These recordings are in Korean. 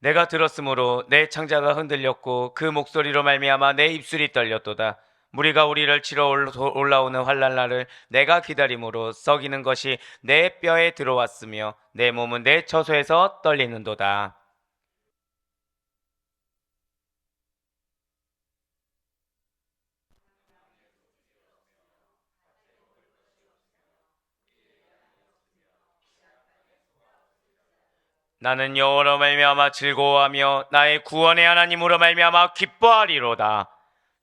내가 들었으므로 내 창자가 흔들렸고 그 목소리로 말미암아 내 입술이 떨렸도다. 무리가 우리를 치러 올라오는 환난날을 내가 기다림으로 썩이는 것이 내 뼈에 들어왔으며 내 몸은 내 처소에서 떨리는도다. 나는 여호와로 말미암아 즐거워하며 나의 구원의 하나님으로 말미암아 기뻐하리로다.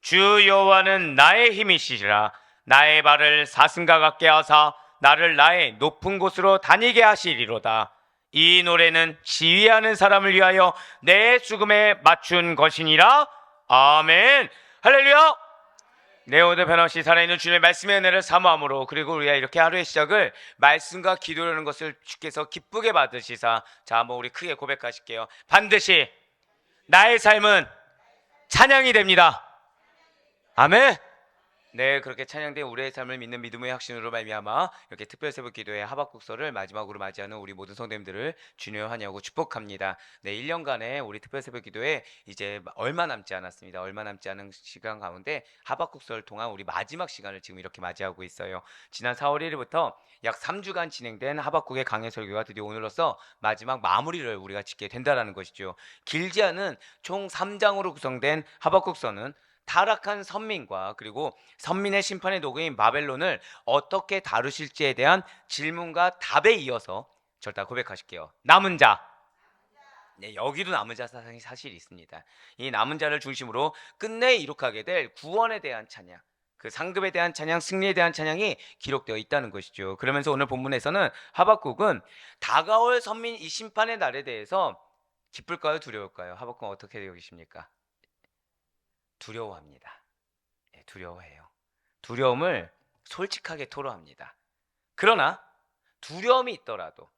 주 여호와는 나의 힘이시라. 나의 발을 사슴과 같게 하사 나를 나의 높은 곳으로 다니게 하시리로다. 이 노래는 지휘하는 사람을 위하여 내 죽음에 맞춘 것이니라. 아멘. 할렐루야. 네, 오늘 변함없이 살아있는 주님의 말씀의 은혜를 사모함으로, 그리고 우리가 이렇게 하루의 시작을 말씀과 기도라는 것을 주께서 기쁘게 받으시사, 자, 한번 우리 크게 고백하실게요. 반드시 나의 삶은 찬양이 됩니다. 아멘. 네, 그렇게 찬양된 우리의 삶을 믿는 믿음의 확신으로 말미암아 이렇게 특별 새벽 기도회 하박국서를 마지막으로 맞이하는 우리 모든 성도님들을 주님의 환영하고 축복합니다. 네, 1년간의 우리 특별 새벽 기도회 이제 얼마 남지 않았습니다. 얼마 남지 않은 시간 가운데 하박국서를 통한 우리 마지막 시간을 지금 이렇게 맞이하고 있어요. 지난 4월 1일부터 약 3주간 진행된 하박국의 강해 설교가 드디어 오늘로써 마지막 마무리를 우리가 짓게 된다는 것이죠. 길지 않은 총 3장으로 구성된 하박국서는 타락한 선민과 그리고 선민의 심판의 도구인 바벨론을 어떻게 다루실지에 대한 질문과 답에 이어서 절대 고백하실게요. 남은 자. 네, 여기도 남은 자 사상이 사실 있습니다. 이 남은 자를 중심으로 끝내 이룩하게 될 구원에 대한 찬양, 그 상급에 대한 찬양, 승리에 대한 찬양이 기록되어 있다는 것이죠. 그러면서 오늘 본문에서는 하박국은 다가올 선민 이 심판의 날에 대해서 기쁠까요, 두려울까요? 하박국은 어떻게 여기십니까? 두려워합니다. 두려워해요. 두려움을 솔직하게 토로합니다. 그러나 두려움이 있더라도,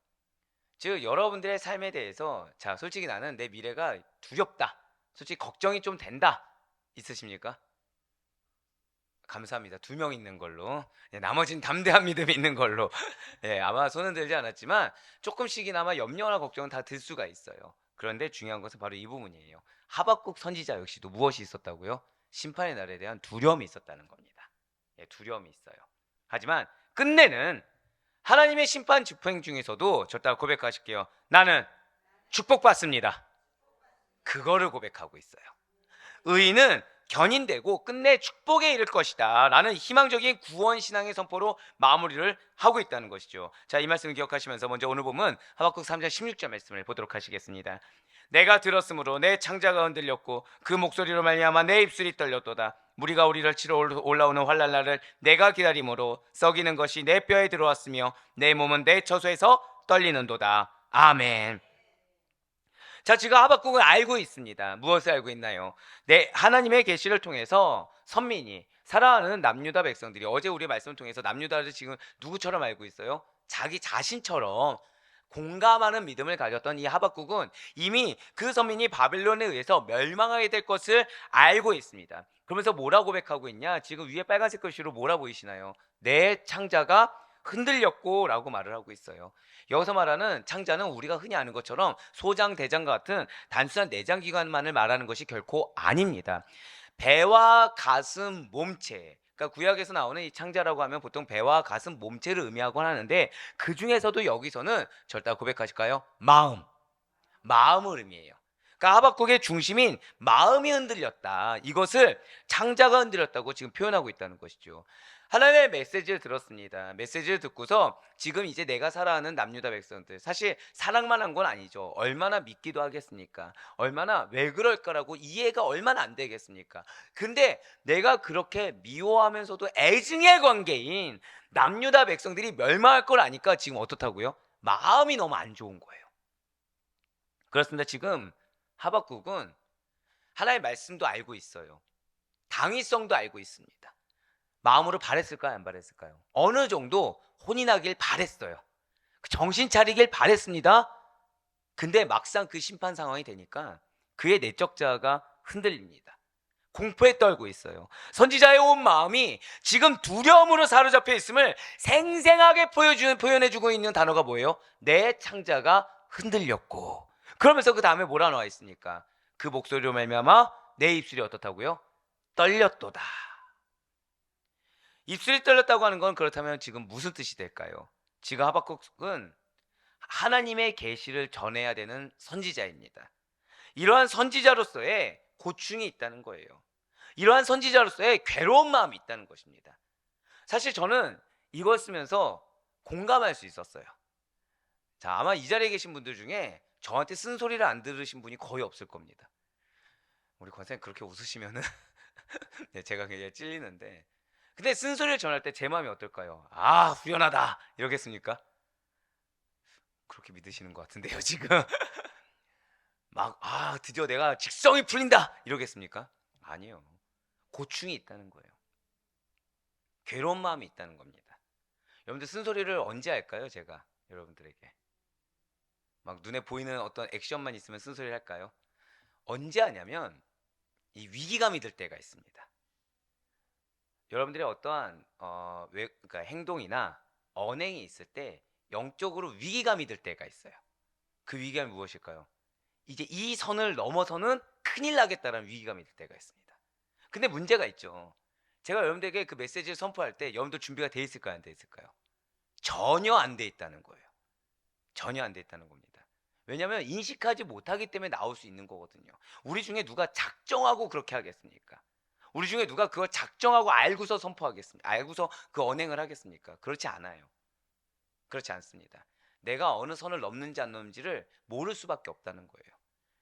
즉 여러분들의 삶에 대해서, 자, 솔직히 나는 내 미래가 두렵다, 솔직히 걱정이 좀 된다, 있으십니까? 감사합니다. 2명 있는 걸로. 나머지는 담대한 믿음이 있는 걸로. 아마 손은 들지 않았지만 조금씩이나마 염려나 걱정은 다 들 수가 있어요. 그런데 중요한 것은 바로 이 부분이에요. 하박국 선지자 역시도 무엇이 있었다고요? 심판의 날에 대한 두려움이 있었다는 겁니다. 두려움이 있어요. 하지만 끝내는 하나님의 심판 집행 중에서도 절대 고백하실게요. 나는 축복받습니다. 그거를 고백하고 있어요. 의인은 견인되고 끝내 축복에 이를 것이다 라는 희망적인 구원신앙의 선포로 마무리를 하고 있다는 것이죠. 자, 이 말씀을 기억하시면서 먼저 오늘 보면 하박국 3장 16절 말씀을 보도록 하시겠습니다. 내가 들었으므로 내 창자가 흔들렸고 그 목소리로 말미암아 내 입술이 떨렸도다. 무리가 우리를 치러 올라오는 환난날을 내가 기다림으로 썩이는 것이 내 뼈에 들어왔으며 내 몸은 내 처소에서 떨리는도다. 아멘. 자, 지금 하박국은 알고 있습니다. 무엇을 알고 있나요? 네, 하나님의 계시를 통해서 선민이, 살아가는 남유다 백성들이, 어제 우리 말씀을 통해서 남유다를 지금 누구처럼 알고 있어요? 자기 자신처럼 공감하는 믿음을 가졌던 이 하박국은 이미 그 선민이 바벨론에 의해서 멸망하게 될 것을 알고 있습니다. 그러면서 뭐라고 고백하고 있냐? 지금 위에 빨간색 글씨로 뭐라 보이시나요? 내 창자가 흔들렸고 라고 말을 하고 있어요. 여기서 말하는 창자는 우리가 흔히 아는 것처럼 소장, 대장과 같은 단순한 내장기관만을 말하는 것이 결코 아닙니다. 배와 가슴, 몸체, 그러니까 구약에서 나오는 이 창자라고 하면 보통 배와 가슴, 몸체를 의미하곤 하는데, 그 중에서도 여기서는 절대 고백하실까요? 마음을 의미해요. 그러니까 하박국의 중심인 마음이 흔들렸다, 이것을 창자가 흔들렸다고 지금 표현하고 있다는 것이죠. 하나님의 메시지를 들었습니다. 메시지를 듣고서 지금 이제 내가 살아가는 남유다 백성들, 사실 사랑만 한 건 아니죠. 얼마나 믿기도 하겠습니까? 얼마나 왜 그럴까라고 이해가 얼마나 안 되겠습니까? 근데 내가 그렇게 미워하면서도 애증의 관계인 남유다 백성들이 멸망할 걸 아니까 지금 어떻다고요? 마음이 너무 안 좋은 거예요. 그렇습니다. 지금 하박국은 하나님의 말씀도 알고 있어요. 당위성도 알고 있습니다. 마음으로 바랬을까요? 안 바랬을까요? 어느 정도 혼이 나길 바랬어요. 정신 차리길 바랬습니다. 근데 막상 그 심판 상황이 되니까 그의 내적 자아가 흔들립니다. 공포에 떨고 있어요. 선지자의 온 마음이 지금 두려움으로 사로잡혀 있음을 생생하게 표현해주고 있는 단어가 뭐예요? 내 창자가 흔들렸고 그러면서 그 다음에 뭐라 나와 있습니까? 그 목소리로 말미암아 내 입술이 어떻다고요? 떨렸도다. 입술이 떨렸다고 하는 건 그렇다면 지금 무슨 뜻이 될까요? 지금 하박국은 하나님의 계시를 전해야 되는 선지자입니다. 이러한 선지자로서의 고충이 있다는 거예요. 이러한 선지자로서의 괴로운 마음이 있다는 것입니다. 사실 저는 이걸 쓰면서 공감할 수 있었어요. 자, 아마 이 자리에 계신 분들 중에 저한테 쓴소리를 안 들으신 분이 거의 없을 겁니다. 우리 권사님 그렇게 웃으시면은 네, 제가 굉장히 찔리는데, 근데 쓴소리를 전할 때 제 마음이 어떨까요? 아, 후련하다 이러겠습니까? 그렇게 믿으시는 것 같은데요 지금. 막 드디어 내가 직성이 풀린다 이러겠습니까? 아니에요. 고충이 있다는 거예요. 괴로운 마음이 있다는 겁니다. 여러분들 쓴소리를 언제 할까요? 제가 여러분들에게 막 눈에 보이는 어떤 액션만 있으면 쓴소리를 할까요? 언제 하냐면 이 위기감이 들 때가 있습니다. 여러분들의 어떠한 그러니까 행동이나 언행이 있을 때 영적으로 위기감이 들 때가 있어요. 그 위기감이 무엇일까요? 이제 이 선을 넘어서는 큰일 나겠다라는 위기감이 들 때가 있습니다. 근데 문제가 있죠. 제가 여러분들에게 그 메시지를 선포할 때 여러분들 준비가 돼 있을까요? 안 돼 있을까요? 전혀 안 돼 있다는 거예요. 전혀 안 돼 있다는 겁니다. 왜냐하면 인식하지 못하기 때문에 나올 수 있는 거거든요. 우리 중에 누가 작정하고 그렇게 하겠습니까? 우리 중에 누가 그걸 작정하고 알고서 선포하겠습니까? 알고서 그 언행을 하겠습니까? 그렇지 않아요. 그렇지 않습니다. 내가 어느 선을 넘는지 안 넘는지를 모를 수밖에 없다는 거예요.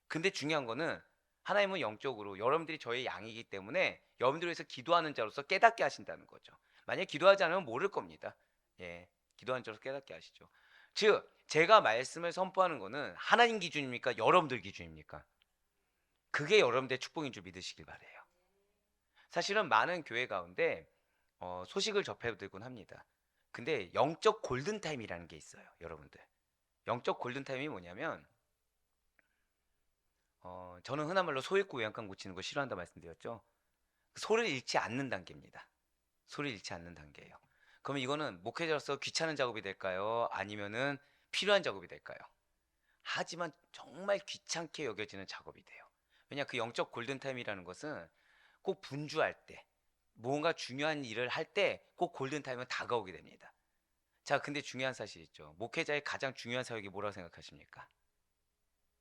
근데 중요한 거는 하나님은 영적으로 여러분들이 저의 양이기 때문에 여러분들을 위해서 기도하는 자로서 깨닫게 하신다는 거죠. 만약에 기도하지 않으면 모를 겁니다. 예, 기도하는 자로서 깨닫게 하시죠. 즉 제가 말씀을 선포하는 거는 하나님 기준입니까? 여러분들 기준입니까? 그게 여러분들의 축복인 줄 믿으시길 바래요. 사실은 많은 교회 가운데 소식을 접해들곤 합니다. 근데 영적 골든타임이라는 게 있어요. 여러분들, 영적 골든타임이 뭐냐면 저는 흔한 말로 소 잃고 외양간 고치는 거 싫어한다 말씀드렸죠. 소를 잃지 않는 단계입니다. 소를 잃지 않는 단계예요. 그러면 이거는 목회자로서 귀찮은 작업이 될까요? 아니면은 필요한 작업이 될까요? 하지만 정말 귀찮게 여겨지는 작업이 돼요. 왜냐, 그 영적 골든타임이라는 것은 꼭 분주할 때, 뭔가 중요한 일을 할 때 꼭 골든타임은 다가오게 됩니다. 자, 근데 중요한 사실 있죠. 목회자의 가장 중요한 사역이 뭐라고 생각하십니까?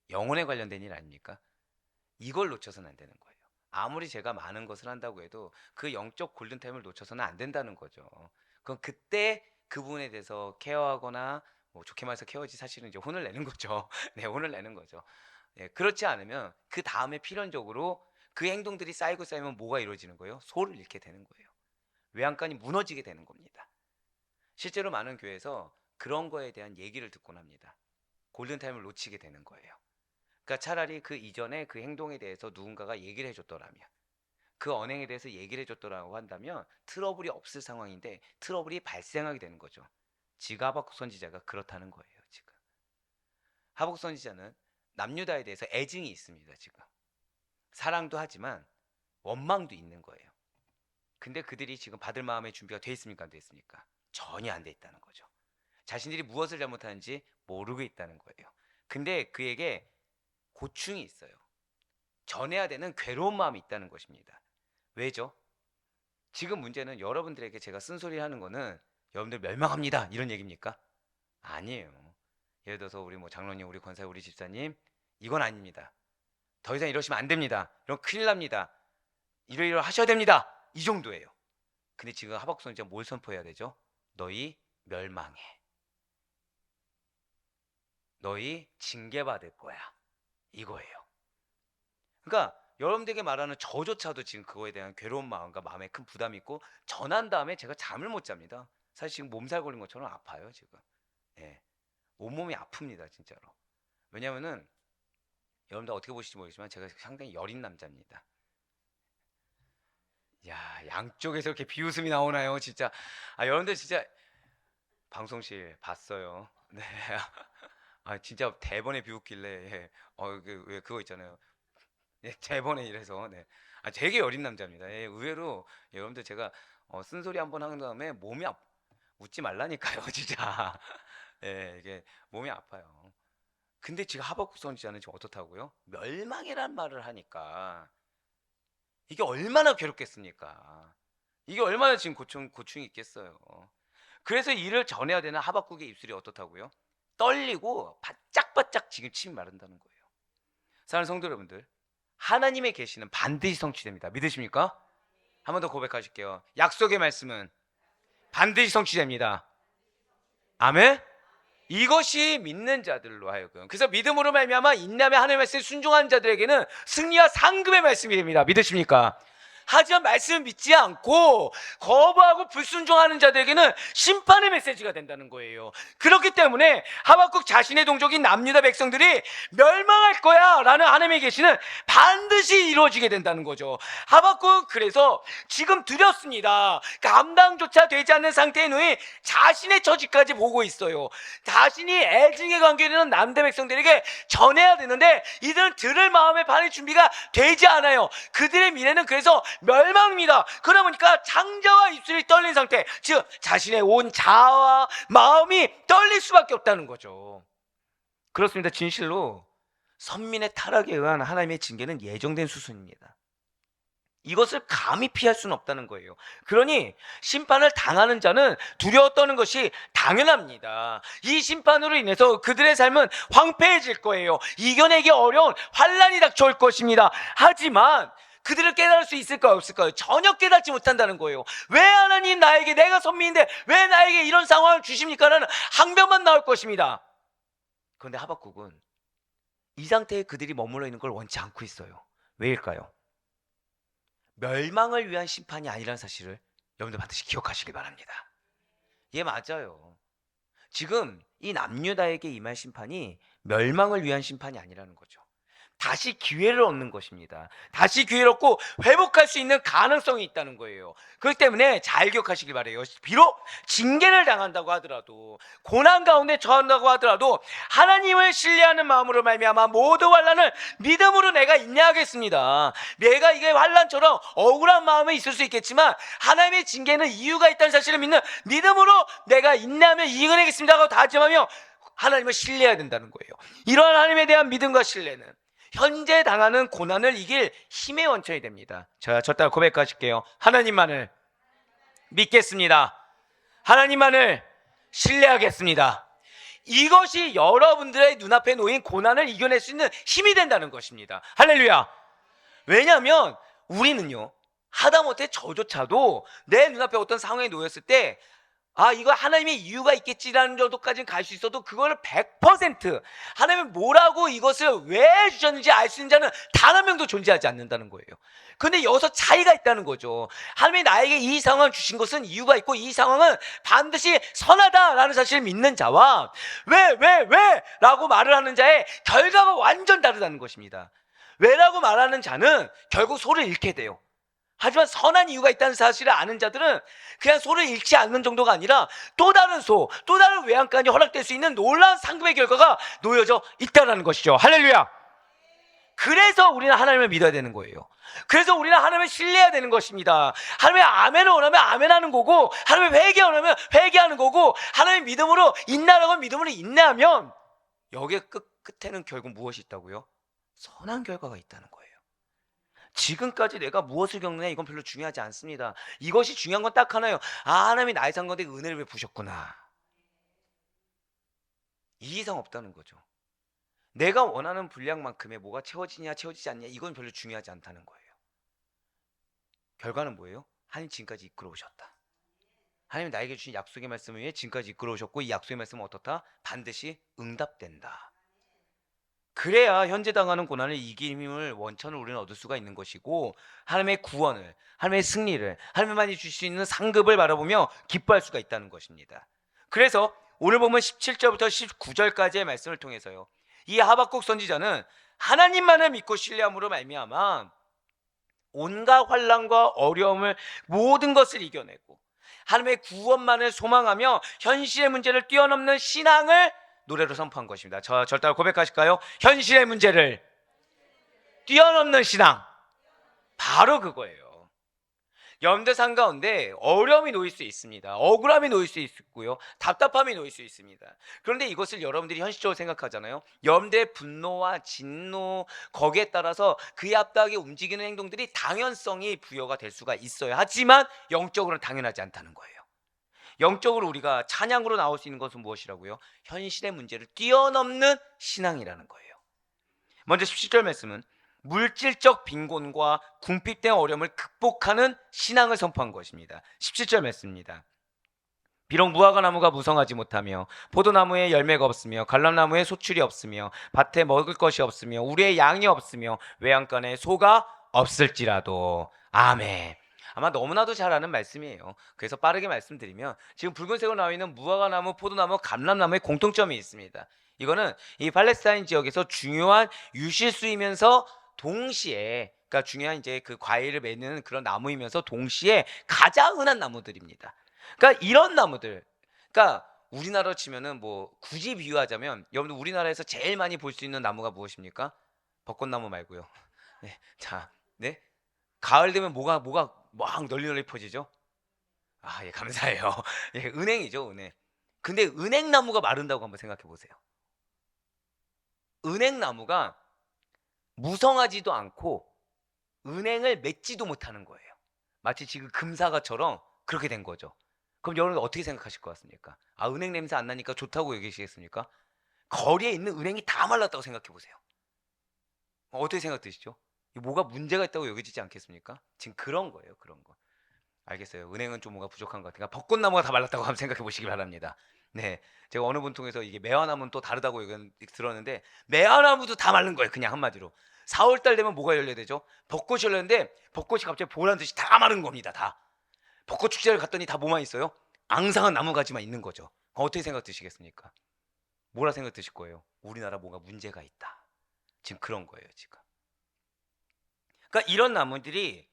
영혼에 관련된 일 아닙니까? 이걸 놓쳐서는 안 되는 거예요. 아무리 제가 많은 것을 한다고 해도 그 영적 골든타임을 놓쳐서는 안 된다는 거죠. 그럼 그때 그 부분에 대해서 케어하거나, 뭐 좋게 말해서 케어지, 사실은 이제 혼을 내는 거죠. 네, 혼을 내는 거죠. 네, 그렇지 않으면 그 다음에 필연적으로 그 행동들이 쌓이고 쌓이면 뭐가 이루어지는 거예요? 소를 잃게 되는 거예요. 외양간이 무너지게 되는 겁니다. 실제로 많은 교회에서 그런 거에 대한 얘기를 듣곤 합니다. 골든타임을 놓치게 되는 거예요. 그러니까 차라리 그 이전에 그 행동에 대해서 누군가가 얘기를 해줬더라면, 그 언행에 대해서 얘기를 해줬더라고 한다면 트러블이 없을 상황인데 트러블이 발생하게 되는 거죠. 지금 하박국 선지자가 그렇다는 거예요. 지금 하박국 선지자는 남유다에 대해서 애증이 있습니다. 지금 사랑도 하지만 원망도 있는 거예요. 근데 그들이 지금 받을 마음의 준비가 돼 있습니까? 안 돼 있습니까? 전혀 안 돼 있다는 거죠. 자신들이 무엇을 잘못하는지 모르고 있다는 거예요. 근데 그에게 고충이 있어요. 전해야 되는 괴로운 마음이 있다는 것입니다. 왜죠? 지금 문제는 여러분들에게 제가 쓴소리 하는 거는 여러분들 멸망합니다 이런 얘기입니까? 아니에요. 예를 들어서 우리 뭐 장로님, 우리 권사, 우리 집사님, 이건 아닙니다. 더 이상 이러시면 안 됩니다. 이런 큰일 납니다. 이러이러 하셔야 됩니다. 이 정도예요. 근데 지금 하박국 선지자 뭘 선포해야 되죠? 너희 멸망해. 너희 징계받을 거야. 이거예요. 그러니까 여러분들에게 말하는 저조차도 지금 그거에 대한 괴로운 마음과 마음에 큰 부담이 있고, 전한 다음에 제가 잠을 못 잡니다. 사실 지금 몸살 걸린 것처럼 아파요 지금. 예, 온몸이 아픕니다 진짜로. 왜냐면은 여러분들 어떻게 보실지 모르겠지만 제가 상당히 여린 남자입니다. 야, 양쪽에서 이렇게 비웃음이 나오나요 진짜. 여러분들 진짜 방송실 봤어요. 네. 진짜 대번에 비웃길래, 예. 왜 그거 있잖아요. 예, 대번에 이래서, 네. 되게 여린 남자입니다. 예, 의외로 여러분들 제가 쓴소리 한번 한 다음에 몸이 웃지 말라니까요, 진짜. 예, 이게 몸이 아파요. 근데 지금 하박국 선지자는 지금 어떻다고요? 멸망이란 말을 하니까 이게 얼마나 괴롭겠습니까? 이게 얼마나 지금 고충이 있겠어요. 그래서 이를 전해야 되는 하박국의 입술이 어떻다고요? 떨리고 바짝바짝 지금 침이 마른다는 거예요. 사랑하는 성도 여러분들, 하나님의 계시는 반드시 성취됩니다. 믿으십니까? 한 번 더 고백하실게요. 약속의 말씀은 반드시 성취됩니다. 아멘? 이것이 믿는 자들로 하여금, 그래서 믿음으로 말미암아 인내하며 하나님의 말씀에 순종하는 자들에게는 승리와 상급의 말씀이 됩니다. 믿으십니까? 하지만 말씀을 믿지 않고 거부하고 불순종하는 자들에게는 심판의 메시지가 된다는 거예요. 그렇기 때문에 하박국 자신의 동족인 남유다 백성들이 멸망할 거야 라는 하나님의 계시는 반드시 이루어지게 된다는 거죠. 하박국 그래서 지금 두렵습니다. 감당조차 되지 않는 상태에 놓인 자신의 처지까지 보고 있어요. 자신이 애증의 관계에 있는 남유다 백성들에게 전해야 되는데 이들은 들을 마음의 반의 준비가 되지 않아요. 그들의 미래는 그래서 멸망입니다. 그러다 보니까 창자와 입술이 떨린 상태, 즉 자신의 온 자아와 마음이 떨릴 수밖에 없다는 거죠. 그렇습니다. 진실로 선민의 타락에 의한 하나님의 징계는 예정된 수순입니다. 이것을 감히 피할 수는 없다는 거예요. 그러니 심판을 당하는 자는 두려워 떠는 것이 당연합니다. 이 심판으로 인해서 그들의 삶은 황폐해질 거예요. 이겨내기 어려운 환란이 닥쳐올 것입니다. 하지만 그들을 깨달을 수 있을까요, 없을까요? 전혀 깨닫지 못한다는 거예요. 왜 하나님 나에게, 내가 선민인데 왜 나에게 이런 상황을 주십니까? 라는 항변만 나올 것입니다. 그런데 하박국은 이 상태에 그들이 머물러 있는 걸 원치 않고 있어요. 왜일까요? 멸망을 위한 심판이 아니라는 사실을 여러분들 반드시 기억하시길 바랍니다. 예, 맞아요. 지금 이 남유다에게 임할 심판이 멸망을 위한 심판이 아니라는 거죠. 다시 기회를 얻는 것입니다. 다시 기회를 얻고 회복할 수 있는 가능성이 있다는 거예요. 그렇기 때문에 잘 기억하시길 바라요. 비록 징계를 당한다고 하더라도, 고난 가운데 처한다고 하더라도 하나님을 신뢰하는 마음으로 말미암아 모든 환난을 믿음으로 내가 인내하겠습니다. 내가 이게 환난처럼 억울한 마음이 있을 수 있겠지만 하나님의 징계는 이유가 있다는 사실을 믿는 믿음으로 내가 인내하며 이겨내겠습니다 하고 다짐하며 하나님을 신뢰해야 된다는 거예요. 이러한 하나님에 대한 믿음과 신뢰는 현재 당하는 고난을 이길 힘의 원천이 됩니다. 저 따라 고백하실게요. 하나님만을 믿겠습니다. 하나님만을 신뢰하겠습니다. 이것이 여러분들의 눈앞에 놓인 고난을 이겨낼 수 있는 힘이 된다는 것입니다. 할렐루야. 왜냐하면 우리는요, 하다못해 저조차도 내 눈앞에 어떤 상황에 놓였을 때 이거 하나님의 이유가 있겠지라는 정도까지는 갈 수 있어도 그거를 100% 하나님이 뭐라고 이것을 왜 주셨는지 알 수 있는 자는 단 한 명도 존재하지 않는다는 거예요. 그런데 여기서 차이가 있다는 거죠. 하나님이 나에게 이 상황을 주신 것은 이유가 있고 이 상황은 반드시 선하다라는 사실을 믿는 자와 왜? 라고 말을 하는 자의 결과가 완전 다르다는 것입니다. 왜라고 말하는 자는 결국 소를 잃게 돼요. 하지만 선한 이유가 있다는 사실을 아는 자들은 그냥 소를 잃지 않는 정도가 아니라 또 다른 또 다른 외양간이 허락될 수 있는 놀라운 상급의 결과가 놓여져 있다는 것이죠. 할렐루야. 그래서 우리는 하나님을 믿어야 되는 거예요. 그래서 우리는 하나님을 신뢰해야 되는 것입니다. 하나님의 아멘을 원하면 아멘하는 거고, 하나님의 회개 원하면 회개하는 거고, 하나님의 믿음으로 인내하라고 믿음으로 인내하면 여기에 끝에는 결국 무엇이 있다고요? 선한 결과가 있다는 거예요. 지금까지 내가 무엇을 겪느냐 이건 별로 중요하지 않습니다. 이것이 중요한 건 딱 하나예요. 하나님이 나의 삶 가운데 은혜를 베푸셨구나. 이 이상 없다는 거죠. 내가 원하는 분량만큼의 뭐가 채워지냐 채워지지 않냐 이건 별로 중요하지 않다는 거예요. 결과는 뭐예요? 하나님 지금까지 이끌어오셨다. 하나님이 나에게 주신 약속의 말씀 위에 지금까지 이끌어오셨고 이 약속의 말씀은 어떻다? 반드시 응답된다. 그래야 현재 당하는 고난을 이길 힘을, 원천을 우리는 얻을 수가 있는 것이고, 하나님의 구원을, 하나님의 승리를, 하나님만이 주실 수 있는 상급을 바라보며 기뻐할 수가 있다는 것입니다. 그래서 오늘 보면 17절부터 19절까지의 말씀을 통해서요, 이 하박국 선지자는 하나님만을 믿고 신뢰함으로 말미암아 온갖 환난과 어려움을 모든 것을 이겨내고 하나님의 구원만을 소망하며 현실의 문제를 뛰어넘는 신앙을 노래로 선포한 것입니다. 저 따라 고백하실까요? 현실의 문제를 뛰어넘는 신앙, 바로 그거예요. 염두산 가운데 어려움이 놓일 수 있습니다. 억울함이 놓일 수 있고요. 답답함이 놓일 수 있습니다. 그런데 이것을 여러분들이 현실적으로 생각하잖아요. 염두의 분노와 진노 거기에 따라서 그에 합당하게 움직이는 행동들이 당연성이 부여가 될 수가 있어요. 하지만 영적으로는 당연하지 않다는 거예요. 영적으로 우리가 찬양으로 나올 수 있는 것은 무엇이라고요? 현실의 문제를 뛰어넘는 신앙이라는 거예요. 먼저 17절 말씀은 물질적 빈곤과 궁핍된 어려움을 극복하는 신앙을 선포한 것입니다. 17절 말씀입니다. 비록 무화과 나무가 무성하지 못하며 포도나무에 열매가 없으며 갈람나무에 소출이 없으며 밭에 먹을 것이 없으며 우리의 양이 없으며 외양간에 소가 없을지라도. 아멘. 아마 너무나도 잘 아는 말씀이에요. 그래서 빠르게 말씀드리면 지금 붉은색으로 나와 있는 무화과 나무, 포도나무, 감람나무의 공통점이 있습니다. 이거는 이 팔레스타인 지역에서 중요한 유실수이면서 동시에, 그러니까 중요한 이제 그 과일을 맺는 그런 나무이면서 동시에 가장 흔한 나무들입니다. 그러니까 이런 나무들, 그러니까 우리나라로 치면은 뭐 굳이 비유하자면 여러분들 우리나라에서 제일 많이 볼 수 있는 나무가 무엇입니까? 벚꽃나무 말고요. 네, 자, 네, 가을 되면 뭐가 막 널리 퍼지죠? 아, 예, 감사해요. 예, 은행이죠, 은행. 근데 은행나무가 마른다고 한번 생각해 보세요. 은행나무가 무성하지도 않고 은행을 맺지도 못하는 거예요. 마치 지금 금사과처럼 그렇게 된 거죠. 그럼 여러분 어떻게 생각하실 것 같습니까? 아, 은행 냄새 안 나니까 좋다고 얘기하시겠습니까? 거리에 있는 은행이 다 말랐다고 생각해 보세요. 어떻게 생각 드시죠? 뭐가 문제가 있다고 여겨지지 않겠습니까? 지금 그런 거예요, 그런 거. 알겠어요. 은행은 좀 뭔가 부족한 것 같아요. 벚꽃나무가 다 말랐다고 한번 생각해 보시기 바랍니다. 네, 제가 어느 분 통해서 이게 매화나무는 또 다르다고 들었는데 매화나무도 다 마른 거예요. 그냥 한마디로 4월달 되면 뭐가 열려야 되죠? 벚꽃이 열렸는데 벚꽃이 갑자기 보란 듯이 다 마른 겁니다. 다. 벚꽃 축제를 갔더니 다 뭐만 있어요? 앙상한 나무가지만 있는 거죠. 어떻게 생각 드시겠습니까? 뭐라 생각 드실 거예요? 우리나라 뭐가 문제가 있다. 지금 그런 거예요, 지금. 그러니까 이런 나무들이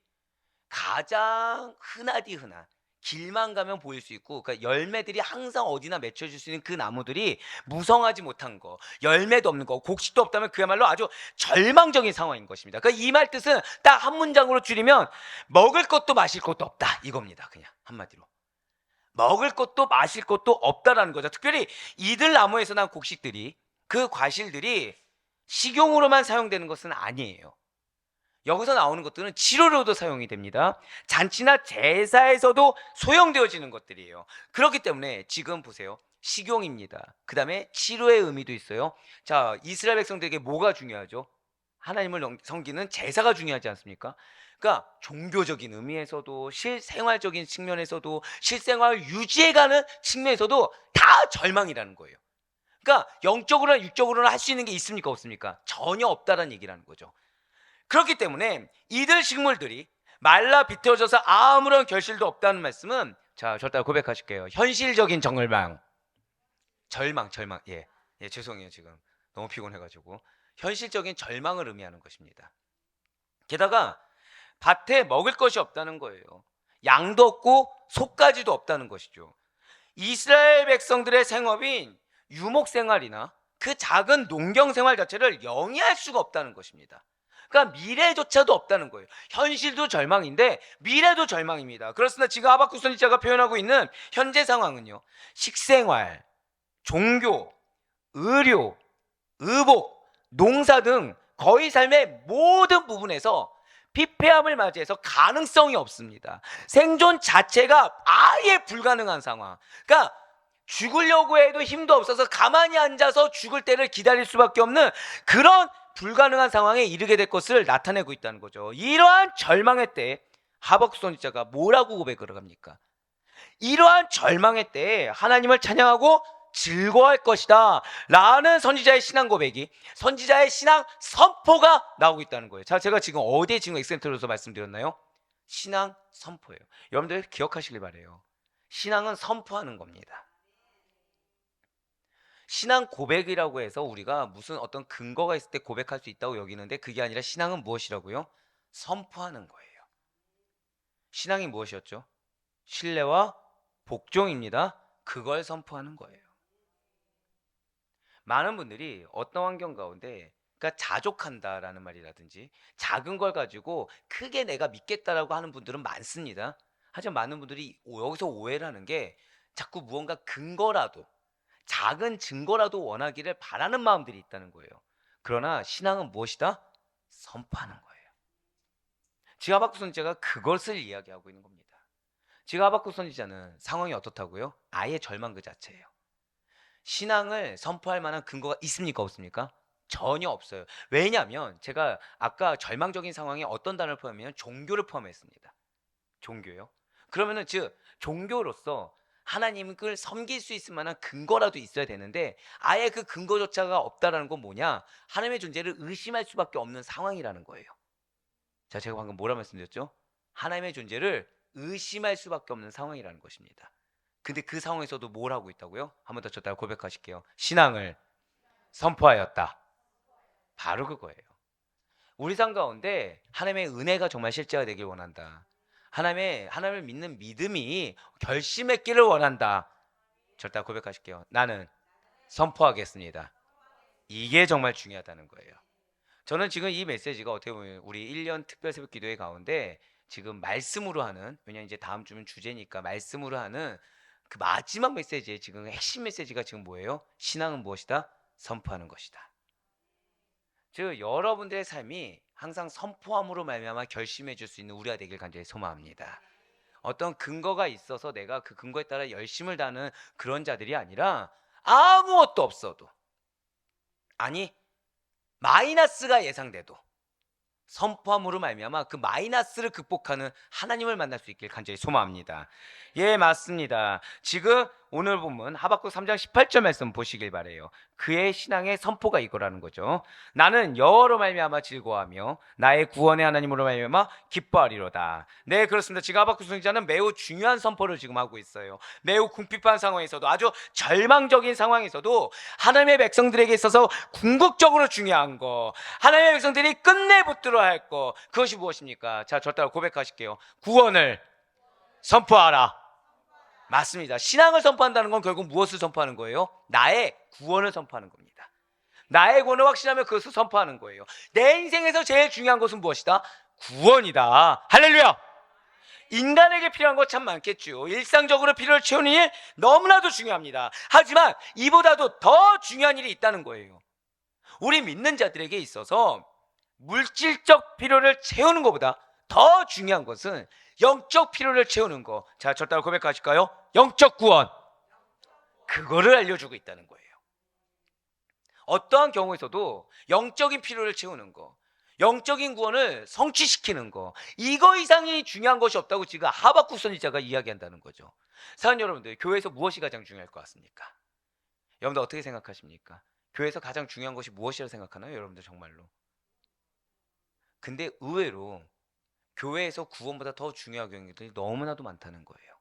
가장 흔하디 흔한, 길만 가면 보일 수 있고, 그러니까 열매들이 항상 어디나 맺혀질 수 있는 그 나무들이 무성하지 못한 거, 열매도 없는 거, 곡식도 없다면 그야말로 아주 절망적인 상황인 것입니다. 그러니까 이 말 뜻은 딱 한 문장으로 줄이면 먹을 것도 마실 것도 없다 이겁니다. 그냥 한마디로 먹을 것도 마실 것도 없다라는 거죠. 특별히 이들 나무에서 난 곡식들이, 그 과실들이 식용으로만 사용되는 것은 아니에요. 여기서 나오는 것들은 치료로도 사용이 됩니다. 잔치나 제사에서도 소용되어지는 것들이에요. 그렇기 때문에 지금 보세요. 식용입니다. 그 다음에 치료의 의미도 있어요. 자, 이스라엘 백성들에게 뭐가 중요하죠? 하나님을 섬기는 제사가 중요하지 않습니까? 그러니까 종교적인 의미에서도 실생활적인 측면에서도 실생활 유지해가는 측면에서도 다 절망이라는 거예요. 그러니까 영적으로나 육적으로나 할 수 있는 게 있습니까? 없습니까? 전혀 없다는 얘기라는 거죠. 그렇기 때문에 이들 식물들이 말라 비틀어져서 아무런 결실도 없다는 말씀은, 자, 절대 고백하실게요. 현실적인 절망. 예, 죄송해요. 지금 너무 피곤해가지고 현실적인 절망을 의미하는 것입니다. 게다가 밭에 먹을 것이 없다는 거예요. 양도 없고 소까지도 없다는 것이죠. 이스라엘 백성들의 생업인 유목생활이나 그 작은 농경생활 자체를 영위할 수가 없다는 것입니다. 그러니까 미래조차도 없다는 거예요. 현실도 절망인데 미래도 절망입니다. 그렇습니다. 지금 하박국 선지자가 표현하고 있는 현재 상황은요, 식생활, 종교, 의료, 의복, 농사 등 거의 삶의 모든 부분에서 피폐함을 맞이해서 가능성이 없습니다. 생존 자체가 아예 불가능한 상황. 그러니까 죽으려고 해도 힘도 없어서 가만히 앉아서 죽을 때를 기다릴 수밖에 없는 그런 불가능한 상황에 이르게 될 것을 나타내고 있다는 거죠. 이러한 절망의 때에 하박국 선지자가 뭐라고 고백을 합니까? 이러한 절망의 때에 하나님을 찬양하고 즐거워할 것이다 라는 선지자의 신앙 고백이, 선지자의 신앙 선포가 나오고 있다는 거예요. 자, 제가 지금 어디에 지금 액센트로서 말씀드렸나요? 신앙 선포예요. 여러분들 기억하시길 바래요. 신앙은 선포하는 겁니다. 신앙 고백이라고 해서 우리가 무슨 어떤 근거가 있을 때 고백할 수 있다고 여기는데, 그게 아니라 신앙은 무엇이라고요? 선포하는 거예요. 신앙이 무엇이었죠? 신뢰와 복종입니다. 그걸 선포하는 거예요. 많은 분들이 어떤 환경 가운데 그러니까 자족한다라는 말이라든지 작은 걸 가지고 크게 내가 믿겠다라고 하는 분들은 많습니다. 하지만 많은 분들이 여기서 오해를 하는 게 자꾸 무언가 근거라도 작은 증거라도 원하기를 바라는 마음들이 있다는 거예요. 그러나 신앙은 무엇이다? 선포하는 거예요. 지금 하박국 선지자가 그것을 이야기하고 있는 겁니다. 지금 하박국 선지자는 상황이 어떻다고요? 아예 절망 그 자체예요. 신앙을 선포할 만한 근거가 있습니까? 없습니까? 전혀 없어요. 왜냐하면 제가 아까 절망적인 상황에 어떤 단어를 포함하면 종교를 포함했습니다. 종교요. 그러면은 즉 종교로서 하나님을 섬길 수 있을 만한 근거라도 있어야 되는데 아예 그 근거조차가 없다라는 건 뭐냐? 하나님의 존재를 의심할 수밖에 없는 상황이라는 거예요. 자, 제가 방금 뭐라 말씀드렸죠? 하나님의 존재를 의심할 수밖에 없는 상황이라는 것입니다. 근데 그 상황에서도 뭘 하고 있다고요? 한 번 더 저 따라 고백하실게요. 신앙을 선포하였다. 바로 그거예요. 우리 삶 가운데 하나님의 은혜가 정말 실제가 되길 원한다. 하나님을 믿는 믿음이 결심했기를 원한다. 절대 고백하실게요. 나는 선포하겠습니다. 이게 정말 중요하다는 거예요. 저는 지금 이 메시지가 어떻게 보면 우리 1년 특별 새벽 기도회 가운데 지금 말씀으로 하는, 왜냐 이제 다음 주면 주제니까 말씀으로 하는 그 마지막 메시지의 지금 핵심 메시지가 지금 뭐예요? 신앙은 무엇이다? 선포하는 것이다. 즉 여러분들의 삶이 항상 선포함으로 말미암아 결심해 줄 수 있는 우리가 되길 간절히 소망합니다. 어떤 근거가 있어서 내가 그 근거에 따라 열심을 다하는 그런 자들이 아니라 아무것도 없어도, 아니 마이너스가 예상돼도 선포함으로 말미암아 그 마이너스를 극복하는 하나님을 만날 수 있길 간절히 소망합니다. 예, 맞습니다. 지금 오늘 본문 하박국 3장 18절 말씀 보시길 바래요. 그의 신앙의 선포가 이거라는 거죠. 나는 여호와로 말미암아 즐거워하며 나의 구원의 하나님으로 말미암아 기뻐하리로다. 네, 그렇습니다. 지금 하박국 선지자는 매우 중요한 선포를 지금 하고 있어요. 매우 궁핍한 상황에서도, 아주 절망적인 상황에서도 하나님의 백성들에게 있어서 궁극적으로 중요한 거, 하나님의 백성들이 끝내 붙들어야 할 거, 그것이 무엇입니까? 자, 저 따라 고백하실게요. 구원을 선포하라. 맞습니다. 신앙을 선포한다는 건 결국 무엇을 선포하는 거예요? 나의 구원을 선포하는 겁니다. 나의 구원을 확신하며 그것을 선포하는 거예요. 내 인생에서 제일 중요한 것은 무엇이다? 구원이다. 할렐루야. 인간에게 필요한 거 참 많겠죠. 일상적으로 필요를 채우는 일 너무나도 중요합니다. 하지만 이보다도 더 중요한 일이 있다는 거예요. 우리 믿는 자들에게 있어서 물질적 필요를 채우는 것보다 더 중요한 것은 영적 필요를 채우는 거. 자, 저 따라 고백하실까요? 영적 구원. 그거를 알려주고 있다는 거예요. 어떠한 경우에서도 영적인 필요를 채우는 거, 영적인 구원을 성취시키는 거, 이거 이상이 중요한 것이 없다고 지금 하박국 선지자가 이야기한다는 거죠. 사랑하는 여러분들, 교회에서 무엇이 가장 중요할 것 같습니까? 여러분들 어떻게 생각하십니까? 교회에서 가장 중요한 것이 무엇이라고 생각하나요? 여러분들 정말로. 근데 의외로 교회에서 구원보다 더 중요하게 여기는 것들이 너무나도 많다는 거예요.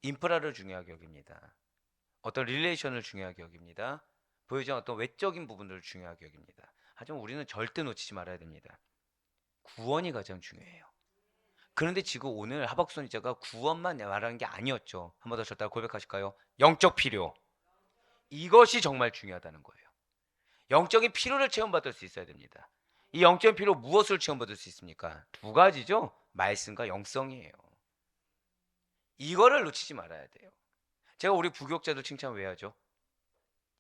인프라를 중요하게 여깁니다. 어떤 릴레이션을 중요하게 여깁니다. 보여지는 어떤 외적인 부분들을 중요하게 여깁니다. 하지만 우리는 절대 놓치지 말아야 됩니다. 구원이 가장 중요해요. 그런데 지금 오늘 하박국 선지자가 구원만 말하는 게 아니었죠. 한 번 더 저따라 고백하실까요? 영적 필요. 이것이 정말 중요하다는 거예요. 영적인 필요를 체험받을 수 있어야 됩니다. 이 영적인 필요 무엇을 체험받을 수 있습니까? 두 가지죠. 말씀과 영성이에요. 이거를 놓치지 말아야 돼요. 제가 우리 부교육자들 칭찬 왜 하죠?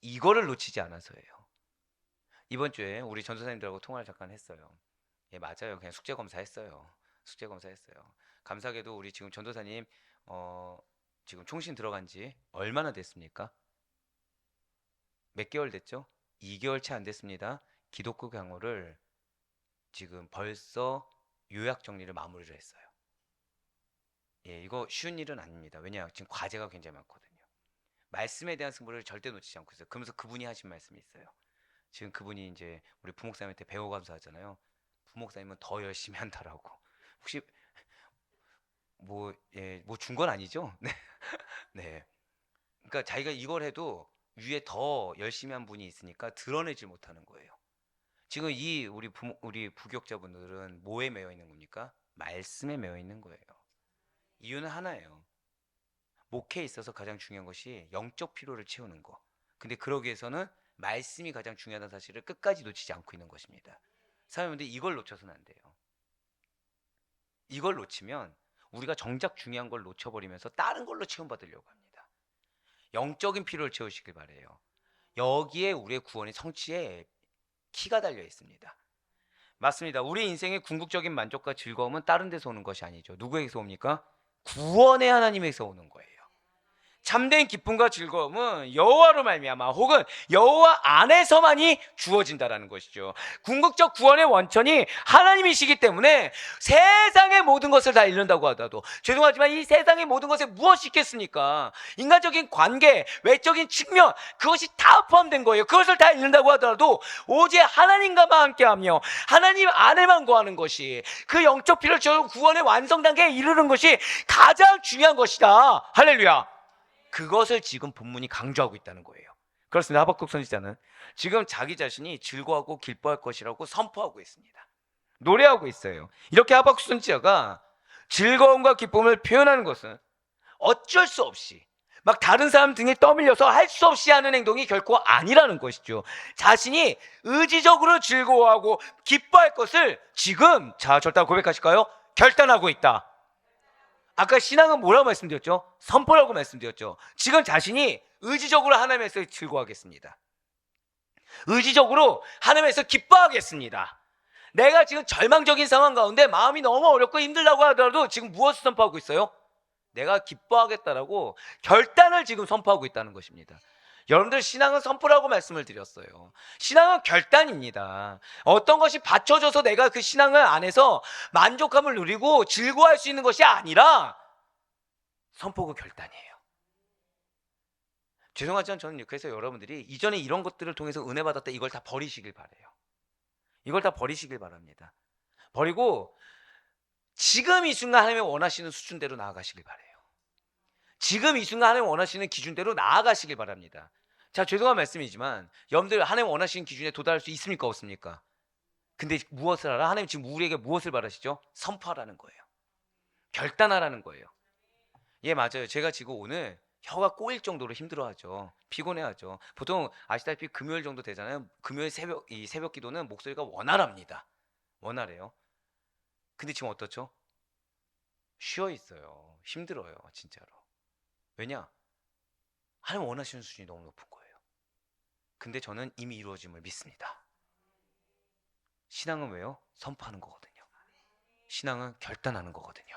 이거를 놓치지 않아서예요. 이번 주에 우리 전도사님들하고 통화를 잠깐 했어요. 예, 맞아요. 그냥 숙제 검사했어요. 숙제 검사했어요. 감사하게도 우리 지금 전도사님 지금 총신 들어간 지 얼마나 됐습니까? 몇 개월 됐죠? 2개월 채 안 됐습니다. 기독교 강호를 지금 벌써 요약 정리를 마무리를 했어요. 예, 이거 쉬운 일은 아닙니다. 왜냐, 지금 과제가 굉장히 많거든요. 말씀에 대한 승부를 절대 놓치지 않고 있어요. 그러면서 그분이 하신 말씀이 있어요. 지금 그분이 이제 우리 부목사님한테 배워 감사하잖아요. 부목사님은 더 열심히 한다라고. 혹시 뭐, 예, 뭐 준 건 아니죠? 네. 네. 그러니까 자기가 이걸 해도 위에 더 열심히 한 분이 있으니까 드러내지 못하는 거예요. 지금 이 우리 부교육자분들은 뭐에 매여 있는 겁니까? 말씀에 매여 있는 거예요. 이유는 하나예요. 목회에 있어서 가장 중요한 것이 영적 필요를 채우는 거. 근데 그러기 위해서는 말씀이 가장 중요하다는 사실을 끝까지 놓치지 않고 있는 것입니다. 사람들이 이걸 놓쳐서는 안 돼요. 이걸 놓치면 우리가 정작 중요한 걸 놓쳐버리면서 다른 걸로 채움받으려고 합니다. 영적인 필요를 채우시길 바래요. 여기에 우리의 구원의 성취에 키가 달려 있습니다. 맞습니다. 우리 인생의 궁극적인 만족과 즐거움은 다른 데서 오는 것이 아니죠. 누구에게서 옵니까? 구원의 하나님에게서 오는 거예요. 참된 기쁨과 즐거움은 여호와로 말미암아 혹은 여호와 안에서만이 주어진다라는 것이죠. 궁극적 구원의 원천이 하나님이시기 때문에 세상의 모든 것을 다 잃는다고 하더라도, 죄송하지만 이 세상의 모든 것에 무엇이 있겠습니까? 인간적인 관계, 외적인 측면, 그것이 다 포함된 거예요. 그것을 다 잃는다고 하더라도 오직 하나님과만 함께하며 하나님 안에만 거하는 것이, 그 영적 피를 채우고 구원의 완성 단계에 이르는 것이 가장 중요한 것이다. 할렐루야. 그것을 지금 본문이 강조하고 있다는 거예요. 그렇습니다. 하박국 선지자는 지금 자기 자신이 즐거워하고 기뻐할 것이라고 선포하고 있습니다. 노래하고 있어요. 이렇게 하박국 선지자가 즐거움과 기쁨을 표현하는 것은 어쩔 수 없이 막 다른 사람 등에 떠밀려서 할 수 없이 하는 행동이 결코 아니라는 것이죠. 자신이 의지적으로 즐거워하고 기뻐할 것을 지금, 자, 절대 고백하실까요? 결단하고 있다. 아까 신앙은 뭐라고 말씀드렸죠? 선포라고 말씀드렸죠. 지금 자신이 의지적으로 하나님에서 즐거워하겠습니다. 의지적으로 하나님에서 기뻐하겠습니다. 내가 지금 절망적인 상황 가운데 마음이 너무 어렵고 힘들다고 하더라도 지금 무엇을 선포하고 있어요? 내가 기뻐하겠다라고 결단을 지금 선포하고 있다는 것입니다. 여러분들, 신앙은 선포라고 말씀을 드렸어요. 신앙은 결단입니다. 어떤 것이 받쳐져서 내가 그 신앙을 안에서 만족함을 누리고 즐거워할 수 있는 것이 아니라 선포고 결단이에요. 죄송하지만 저는 그래서 여러분들이 이전에 이런 것들을 통해서 은혜 받았다, 이걸 다 버리시길 바래요. 이걸 다 버리시길 바랍니다. 버리고 지금 이 순간 하나님이 원하시는 수준대로 나아가시길 바래요. 지금 이 순간 하나님 원하시는 기준대로 나아가시길 바랍니다. 자, 죄송한 말씀이지만 여러분들, 하나님 원하시는 기준에 도달할 수 있습니까, 없습니까? 근데 무엇을 하라? 하나님 지금 우리에게 무엇을 바라시죠? 선포하라는 거예요. 결단하라는 거예요. 예, 맞아요. 제가 지금 오늘 혀가 꼬일 정도로 힘들어하죠. 피곤해하죠. 보통 아시다시피 금요일 정도 되잖아요. 금요일 이 새벽 기도는 목소리가 원활합니다. 원활해요. 근데 지금 어떻죠? 쉬어 있어요. 힘들어요, 진짜로. 왜냐? 하나님 원하시는 수준이 너무 높은 거예요. 근데 저는 이미 이루어짐을 믿습니다. 신앙은 왜요? 선포하는 거거든요. 신앙은 결단하는 거거든요.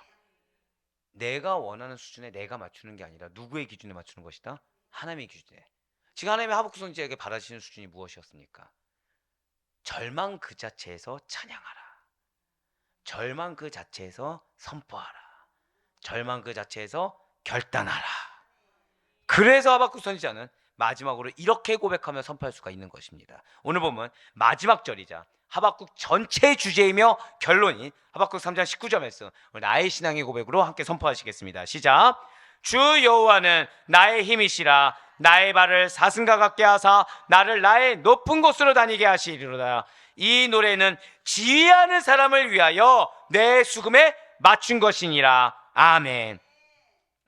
내가 원하는 수준에 내가 맞추는 게 아니라 누구의 기준에 맞추는 것이다? 하나님의 기준에. 지금 하나님의 하박국 선지자에게 바라시는 수준이 무엇이었습니까? 절망 그 자체에서 찬양하라. 절망 그 자체에서 선포하라. 절망 그 자체에서 결단하라. 그래서 하박국 선지자는 마지막으로 이렇게 고백하며 선포할 수가 있는 것입니다. 오늘 보면 마지막 절이자 하박국 전체의 주제이며 결론인 하박국 3장 19절 말씀, 나의 신앙의 고백으로 함께 선포하시겠습니다. 시작. 주 여호와는 나의 힘이시라. 나의 발을 사슴과 같게 하사 나를 나의 높은 곳으로 다니게 하시리로다. 이 노래는 지휘하는 사람을 위하여 내 수금에 맞춘 것이니라. 아멘.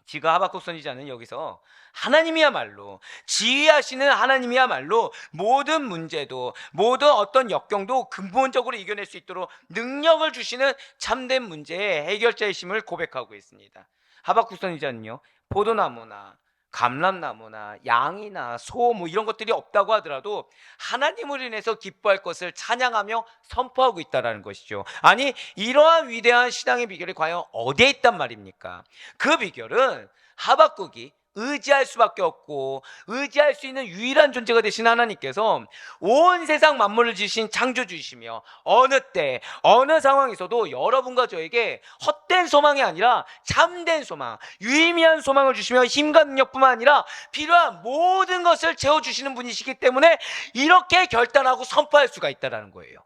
지금 하박국 선지자는 여기서 하나님이야말로, 지휘하시는 하나님이야말로 모든 문제도, 모든 어떤 역경도 근본적으로 이겨낼 수 있도록 능력을 주시는 참된 문제의 해결자이심을 고백하고 있습니다. 하박국 선지자는요, 포도나무나 감람나무나 양이나 소 이런 것들이 없다고 하더라도 하나님을 인해서 기뻐할 것을 찬양하며 선포하고 있다는 것이죠. 아니, 이러한 위대한 신앙의 비결이 과연 어디에 있단 말입니까? 그 비결은 하박국이 의지할 수밖에 없고 의지할 수 있는 유일한 존재가 되신 하나님께서 온 세상 만물을 지으신 창조주이시며 어느 때 어느 상황에서도 여러분과 저에게 헛된 소망이 아니라 참된 소망, 유의미한 소망을 주시며 힘과 능력뿐만 아니라 필요한 모든 것을 채워주시는 분이시기 때문에 이렇게 결단하고 선포할 수가 있다는 거예요.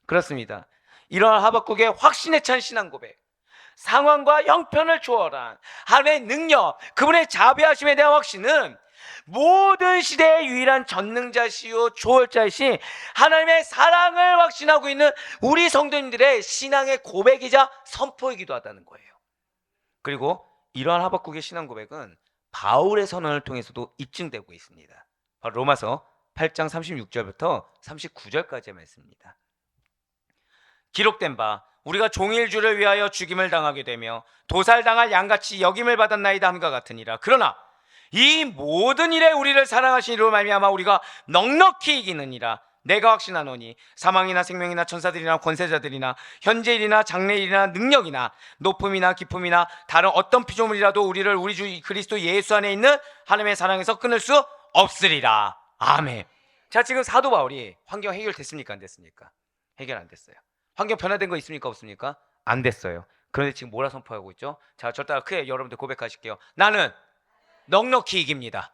그렇습니다. 이런 하박국의 확신에 찬 신앙 고백, 상황과 형편을 초월한 하나님의 능력, 그분의 자비하심에 대한 확신은 모든 시대의 유일한 전능자시요 초월자이신 하나님의 사랑을 확신하고 있는 우리 성도님들의 신앙의 고백이자 선포이기도 하다는 거예요. 그리고 이러한 하박국의 신앙 고백은 바울의 선언을 통해서도 입증되고 있습니다. 바로 로마서 8장 36절부터 39절까지의 말씀입니다. 기록된 바 우리가 종일 주를 위하여 죽임을 당하게 되며 도살당할 양같이 여김을 받았나이다 함과 같으니라. 그러나 이 모든 일에 우리를 사랑하신 이로 말미암아 우리가 넉넉히 이기느니라. 내가 확신하노니 사망이나 생명이나 천사들이나 권세자들이나 현재일이나 장래일이나 능력이나 높음이나 깊음이나 다른 어떤 피조물이라도 우리를 우리 주 그리스도 예수 안에 있는 하나님의 사랑에서 끊을 수 없으리라. 아멘. 자, 지금 사도 바울이 환경 해결됐습니까? 안 됐습니까? 해결 안 됐어요. 환경 변화된 거 있습니까? 없습니까? 안 됐어요. 그런데 지금 뭐라 선포하고 있죠? 자, 저 따라 크게 여러분들 고백하실게요. 나는 넉넉히 이깁니다.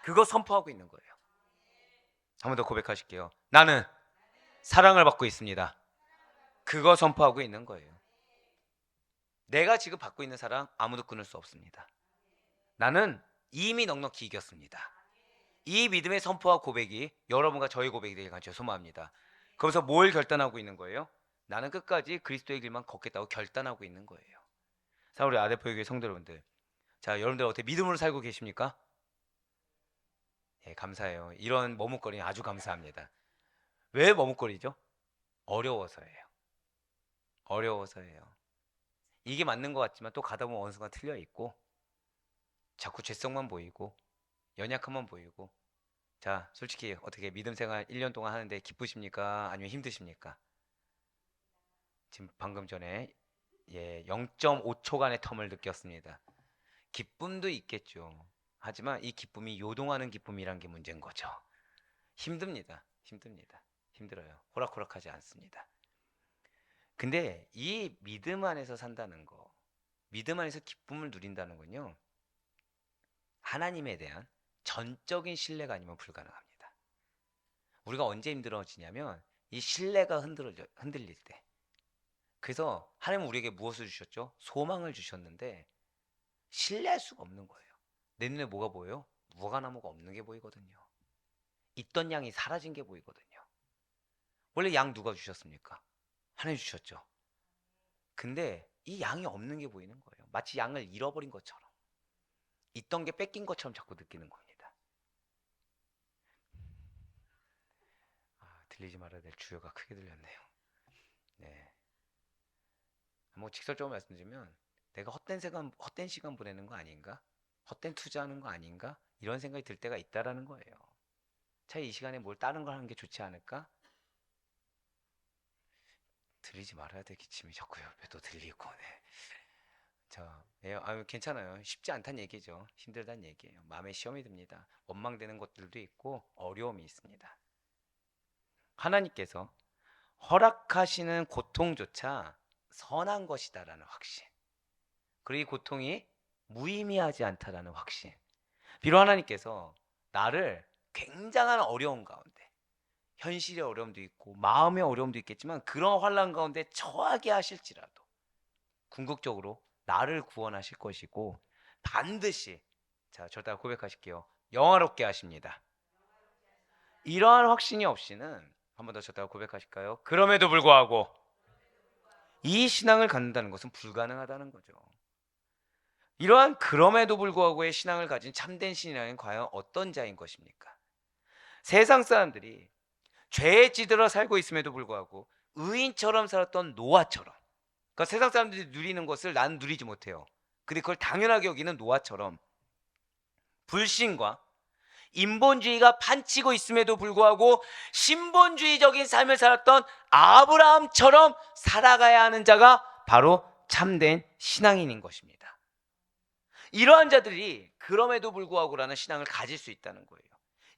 그거 선포하고 있는 거예요. 한 번 더 고백하실게요. 나는 사랑을 받고 있습니다. 그거 선포하고 있는 거예요. 내가 지금 받고 있는 사랑 아무도 끊을 수 없습니다. 나는 이미 넉넉히 이겼습니다. 이 믿음의 선포와 고백이 여러분과 저의 고백이 되길 간절히 소망합니다. 그래서 뭘 결단하고 있는 거예요? 나는 끝까지 그리스도의 길만 걷겠다고 결단하고 있는 거예요. 자, 우리 아대포교회 성도 여러분들, 자, 여러분들 어떻게 믿음으로 살고 계십니까? 예, 감사해요. 이런 머뭇거리는 아주 감사합니다. 왜 머뭇거리죠? 어려워서예요. 어려워서예요. 이게 맞는 것 같지만 또 가다 보면 어느 순간 틀려 있고 자꾸 죄성만 보이고 연약함만 보이고. 자, 솔직히 어떻게 믿음 생활 1년 동안 하는데 기쁘십니까? 아니면 힘드십니까? 지금 방금 전에 0.5초간의 텀을 느꼈습니다. 기쁨도 있겠죠. 하지만 이 기쁨이 요동하는 기쁨이란 게 문제인 거죠. 힘듭니다. 힘들어요. 호락호락하지 않습니다. 근데 이 믿음 안에서 산다는 거, 믿음 안에서 기쁨을 누린다는 건요, 하나님에 대한 전적인 신뢰가 아니면 불가능합니다. 우리가 언제 힘들어지냐면 이 신뢰가 흔들릴 때. 그래서 하나님은 우리에게 무엇을 주셨죠? 소망을 주셨는데 신뢰할 수가 없는 거예요. 내 눈에 뭐가 보여요? 무화과나무가 없는 게 보이거든요. 있던 양이 사라진 게 보이거든요. 원래 양 누가 주셨습니까? 하나님 주셨죠. 근데 이 양이 없는 게 보이는 거예요. 마치 양을 잃어버린 것처럼, 있던 게 뺏긴 것처럼 자꾸 느끼는 겁니다. 들리지 말아야 될 주여가 크게 들렸네요. 네. 뭐 직설적으로 말씀드리면 내가 헛된 시간 보내는 거 아닌가? 헛된 투자하는 거 아닌가? 이런 생각이 들 때가 있다라는 거예요. 차라리 이 시간에 뭘 다른 걸 하는 게 좋지 않을까? 들리지 말아야 될 기침이 자꾸 옆에 또 들리고. 네. 자, 괜찮아요. 쉽지 않다는 얘기죠. 힘들다는 얘기예요. 마음에 시험이 듭니다. 원망되는 것들도 있고 어려움이 있습니다. 하나님께서 허락하시는 고통조차 선한 것이다라는 확신, 그리고 이 고통이 무의미하지 않다라는 확신. 비록 하나님께서 나를 굉장한 어려움 가운데, 현실의 어려움도 있고 마음의 어려움도 있겠지만 그런 환난 가운데 처하게 하실지라도 궁극적으로 나를 구원하실 것이고 반드시, 자, 저 따라 고백하실게요. 영화롭게 하십니다. 이러한 확신이 없이는, 한 번 더 저 따라 고백하실까요? 그럼에도 불구하고 이 신앙을 갖는다는 것은 불가능하다는 거죠. 이러한 그럼에도 불구하고의 신앙을 가진 참된 신앙은 과연 어떤 자인 것입니까? 세상 사람들이 죄에 찌들어 살고 있음에도 불구하고 의인처럼 살았던 노아처럼, 그러니까 세상 사람들이 누리는 것을 나는 누리지 못해요. 근데 그걸 당연하게 여기는 노아처럼 불신과 인본주의가 판치고 있음에도 불구하고 신본주의적인 삶을 살았던 아브라함처럼 살아가야 하는 자가 바로 참된 신앙인인 것입니다. 이러한 자들이 그럼에도 불구하고라는 신앙을 가질 수 있다는 거예요.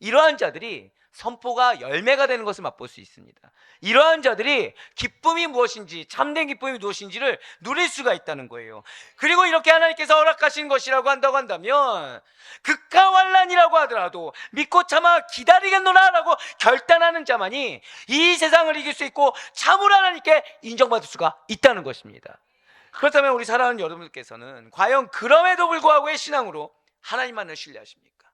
이러한 자들이 선포가 열매가 되는 것을 맛볼 수 있습니다. 이러한 자들이 기쁨이 무엇인지, 참된 기쁨이 무엇인지를 누릴 수가 있다는 거예요. 그리고 이렇게 하나님께서 허락하신 것이라고 한다고 한다면 극한 환난이라고 하더라도 믿고 참아 기다리겠노라 라고 결단하는 자만이 이 세상을 이길 수 있고 참으로 하나님께 인정받을 수가 있다는 것입니다. 그렇다면 우리 사랑하는 여러분들께서는 과연 그럼에도 불구하고의 신앙으로 하나님만을 신뢰하십니까?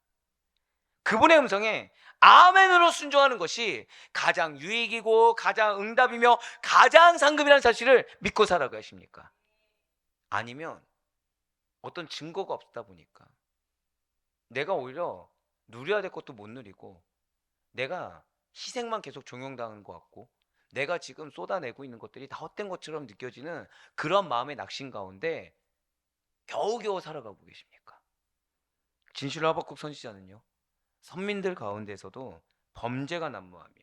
그분의 음성에 아멘으로 순종하는 것이 가장 유익이고 가장 응답이며 가장 상급이라는 사실을 믿고 살아가십니까? 아니면 어떤 증거가 없다 보니까 내가 오히려 누려야 될 것도 못 누리고 내가 희생만 계속 종용당하는 것 같고 내가 지금 쏟아내고 있는 것들이 다 헛된 것처럼 느껴지는 그런 마음의 낙심 가운데 겨우겨우 살아가고 계십니까? 진실로 하박국 선지자는요, 선민들 가운데서도 범죄가 난무하며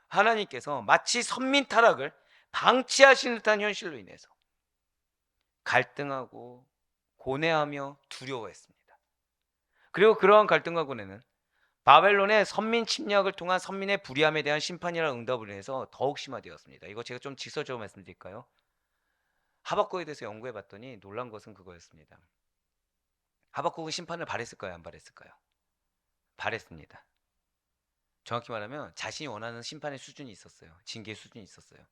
하나님께서 마치 선민 타락을 방치하신 듯한 현실로 인해서 갈등하고 고뇌하며 두려워했습니다. 그리고 그러한 갈등과 고뇌는 바벨론의 선민 침략을 통한 선민의 불의함에 대한 심판이라는 응답을 해서 더욱 심화되었습니다. 이거 제가 좀 직설적으로 말씀드릴까요? 하박국에 대해서 연구해 봤더니 놀란 것은 그거였습니다. 하박국은 심판을 바랬을까요? 안 바랬을까요? 바랬습니다. 정확히 말하면 자신이 원하는 심판의 수준이 있었어요. 징계의 수준이 있었어요.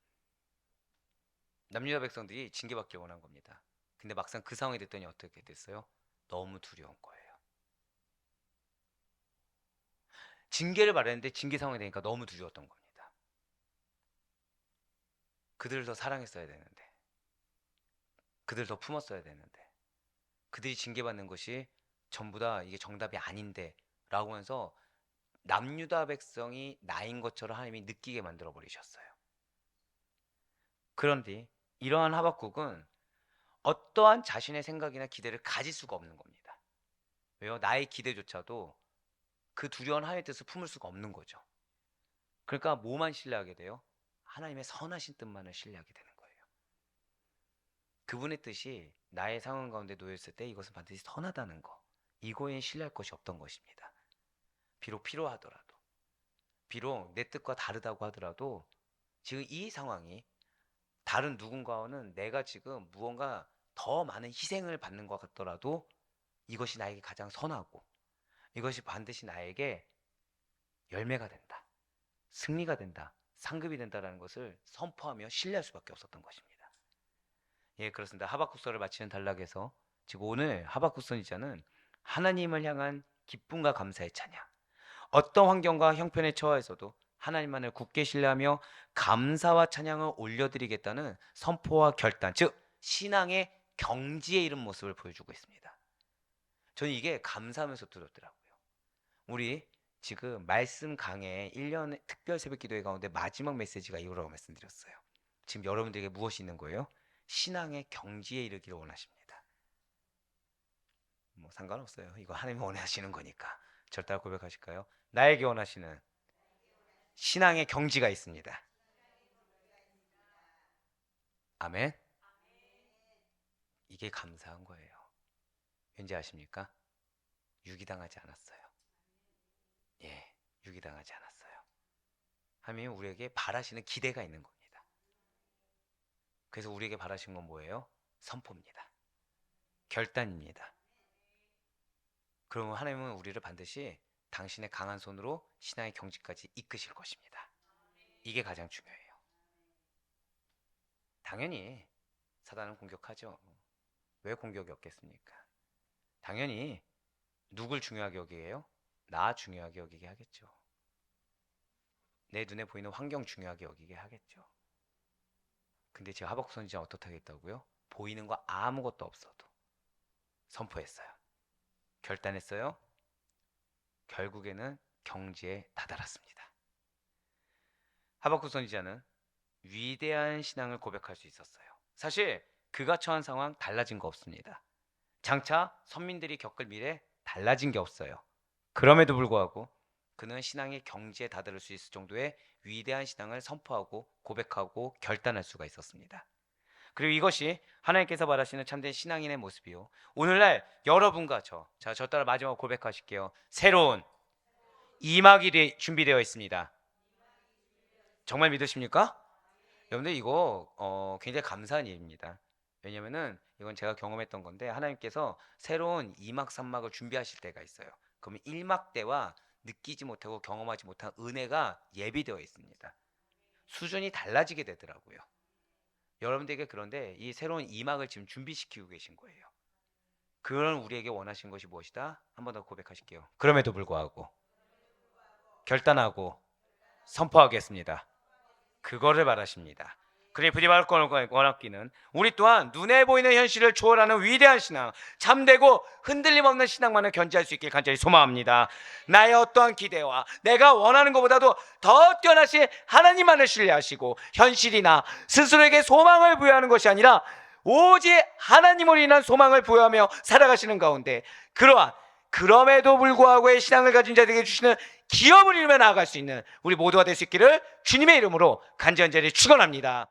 남유다 백성들이 징계받길 원한 겁니다. 근데 막상 그 상황이 됐더니 어떻게 됐어요? 너무 두려운 거예요. 징계를 바랬는데 징계 상황이 되니까 너무 두려웠던 겁니다. 그들을 더 사랑했어야 되는데, 그들을 더 품었어야 되는데, 그들이 징계받는 것이 전부 다 이게 정답이 아닌데 라고 하면서 남유다 백성이 나인 것처럼 하나님이 느끼게 만들어 버리셨어요. 그런데 이러한 하박국은 어떠한 자신의 생각이나 기대를 가질 수가 없는 겁니다. 왜요? 나의 기대조차도 그 두려운 하나님의 뜻을 품을 수가 없는 거죠. 그러니까 뭐만 신뢰하게 돼요? 하나님의 선하신 뜻만을 신뢰하게 되는 거예요. 그분의 뜻이 나의 상황 가운데 놓였을 때 이것은 반드시 선하다는 거, 이거에 신뢰할 것이 없던 것입니다. 비록 필요하더라도, 비록 내 뜻과 다르다고 하더라도 지금 이 상황이 다른 누군가와는 내가 지금 무언가 더 많은 희생을 받는 것 같더라도 이것이 나에게 가장 선하고 이것이 반드시 나에게 열매가 된다, 승리가 된다, 상급이 된다라는 것을 선포하며 신뢰할 수밖에 없었던 것입니다. 예, 그렇습니다. 하박국서를 마치는 단락에서 지금 오늘 하박국 선지자는 하나님을 향한 기쁨과 감사의 찬양, 어떤 환경과 형편에 처해서도 하나님만을 굳게 신뢰하며 감사와 찬양을 올려드리겠다는 선포와 결단, 즉 신앙의 경지에 이른 모습을 보여주고 있습니다. 저는 이게 감사하면서 두렵더라고요. 우리 지금 말씀 강해 1년 특별 새벽 기도회 가운데 마지막 메시지가 이거라고 말씀드렸어요. 지금 여러분들에게 무엇이 있는 거예요? 신앙의 경지에 이르기를 원하십니다. 뭐 상관없어요. 이거 하나님이 원하시는 거니까. 저를 따라 고백하실까요? 나에게 원하시는 신앙의 경지가 있습니다. 아멘. 이게 감사한 거예요. 왠지 아십니까? 유기당하지 않았어요. 예, 유기당하지 않았어요. 하나님이 우리에게 바라시는 기대가 있는 겁니다. 그래서 우리에게 바라신 건 뭐예요? 선포입니다. 결단입니다. 그러면 하나님은 우리를 반드시 당신의 강한 손으로 신앙의 경지까지 이끄실 것입니다. 이게 가장 중요해요. 당연히 사단은 공격하죠. 왜 공격이 없겠습니까? 당연히 누굴 중요하게 여기게 해요? 나 중요하게 여기게 하겠죠. 내 눈에 보이는 환경 중요하게 여기게 하겠죠. 근데 제가 하박국 선지자 어떻게 하겠다고요? 보이는 거 아무것도 없어도 선포했어요. 결단했어요. 결국에는 경지에 다다랐습니다. 하박국 선지자는 위대한 신앙을 고백할 수 있었어요. 사실 그가 처한 상황 달라진 거 없습니다. 장차 선민들이 겪을 미래 달라진 게 없어요. 그럼에도 불구하고 그는 신앙의 경지에 다다를 수 있을 정도의 위대한 신앙을 선포하고 고백하고 결단할 수가 있었습니다. 그리고 이것이 하나님께서 바라시는 참된 신앙인의 모습이요, 오늘날 여러분과 저 따라 마지막 고백하실게요. 새로운 이막이 준비되어 있습니다. 정말 믿으십니까? 여러분들 이거 굉장히 감사한 일입니다. 왜냐면은 이건 제가 경험했던 건데 하나님께서 새로운 2막 3막을 준비하실 때가 있어요. 그러면 1막 때와 느끼지 못하고 경험하지 못한 은혜가 예비되어 있습니다. 수준이 달라지게 되더라고요. 여러분들에게 그런데 이 새로운 2막을 지금 준비시키고 계신 거예요. 그런 우리에게 원하신 것이 무엇이다? 한 번 더 고백하실게요. 그럼에도 불구하고 결단하고 선포하겠습니다. 그거를 바라십니다. 그리 부디발권을 원하기는 우리 또한 눈에 보이는 현실을 초월하는 위대한 신앙, 참되고 흔들림 없는 신앙만을 견지할 수 있길 간절히 소망합니다. 나의 어떠한 기대와 내가 원하는 것보다도 더 뛰어나신 하나님만을 신뢰하시고 현실이나 스스로에게 소망을 부여하는 것이 아니라 오직 하나님으로 인한 소망을 부여하며 살아가시는 가운데 그럼에도 불구하고의 신앙을 가진 자들에게 주시는 기업을 이루며 나아갈 수 있는 우리 모두가 될 수 있기를 주님의 이름으로 간절히 축원합니다.